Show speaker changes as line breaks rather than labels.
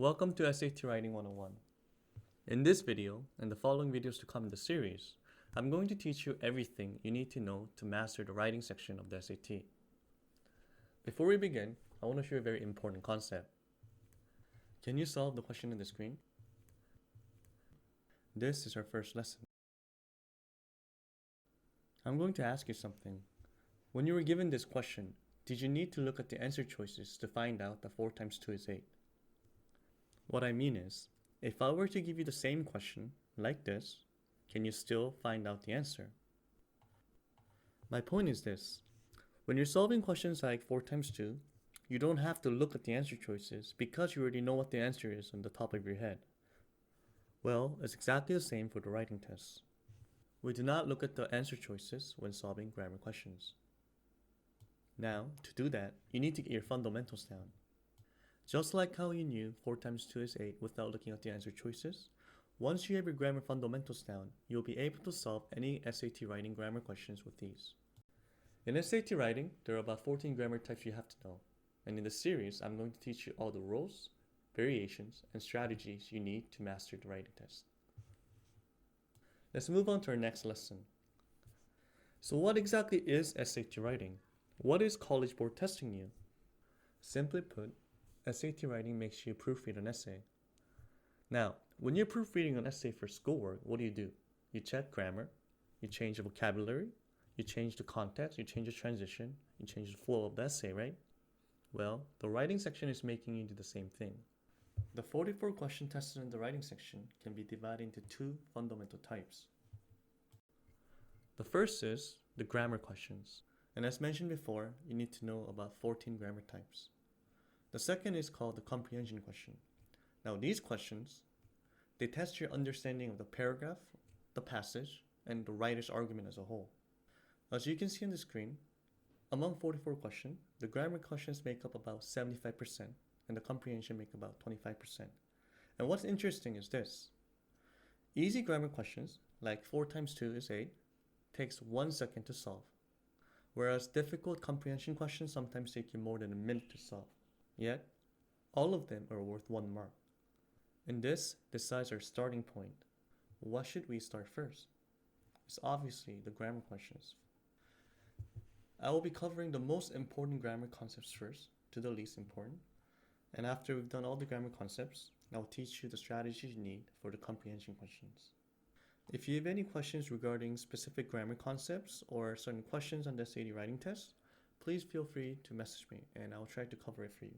Welcome to SAT Writing 101. In this video, and the following videos to come in the series, I'm going to teach you everything you need to know to master the writing section of the SAT. Before we begin, I want to show you a very important concept. Can you solve the question on the screen? This is our first lesson. I'm going to ask you something. When you were given this question, did you need to look at the answer choices to find out that 4 times 2 is 8? What I mean is, if I were to give you the same question, like this, can you still find out the answer? My point is this. When you're solving questions like 4 times 2, you don't have to look at the answer choices because you already know what the answer is on the top of your head. Well, it's exactly the same for the writing tests. We do not look at the answer choices when solving grammar questions. Now, to do that, you need to get your fundamentals down. Just like how you knew 4 times 2 is 8 without looking at the answer choices, once you have your grammar fundamentals down, you'll be able to solve any SAT writing grammar questions with these. In SAT writing, there are about 14 grammar types you have to know, and in this series, I'm going to teach you all the rules, variations, and strategies you need to master the writing test. Let's move on to our next lesson. So what exactly is SAT writing? What is College Board testing you? Simply put, SAT writing makes you proofread an essay. Now, when you're proofreading an essay for schoolwork, what do? You check grammar, you change the vocabulary, you change the context, you change the transition, you change the flow of the essay, right? Well, the writing section is making you do the same thing. The 44 question tested in the writing section can be divided into 2 fundamental types. The first is the grammar questions. And as mentioned before, you need to know about 14 grammar types. The second is called the comprehension question. Now these questions, they test your understanding of the paragraph, the passage, and the writer's argument as a whole. As you can see on the screen, among 44 questions, the grammar questions make up about 75% and the comprehension make about 25%. And what's interesting is this. Easy grammar questions, like 4 times 2 is 8, takes 1 second to solve. Whereas difficult comprehension questions sometimes take you more than a minute to solve. Yet, all of them are worth 1 mark. And this decides our starting point. What should we start first? It's obviously the grammar questions. I will be covering the most important grammar concepts first to the least important. And after we've done all the grammar concepts, I'll teach you the strategies you need for the comprehension questions. If you have any questions regarding specific grammar concepts or certain questions on the SAT writing test, please feel free to message me and I'll try to cover it for you.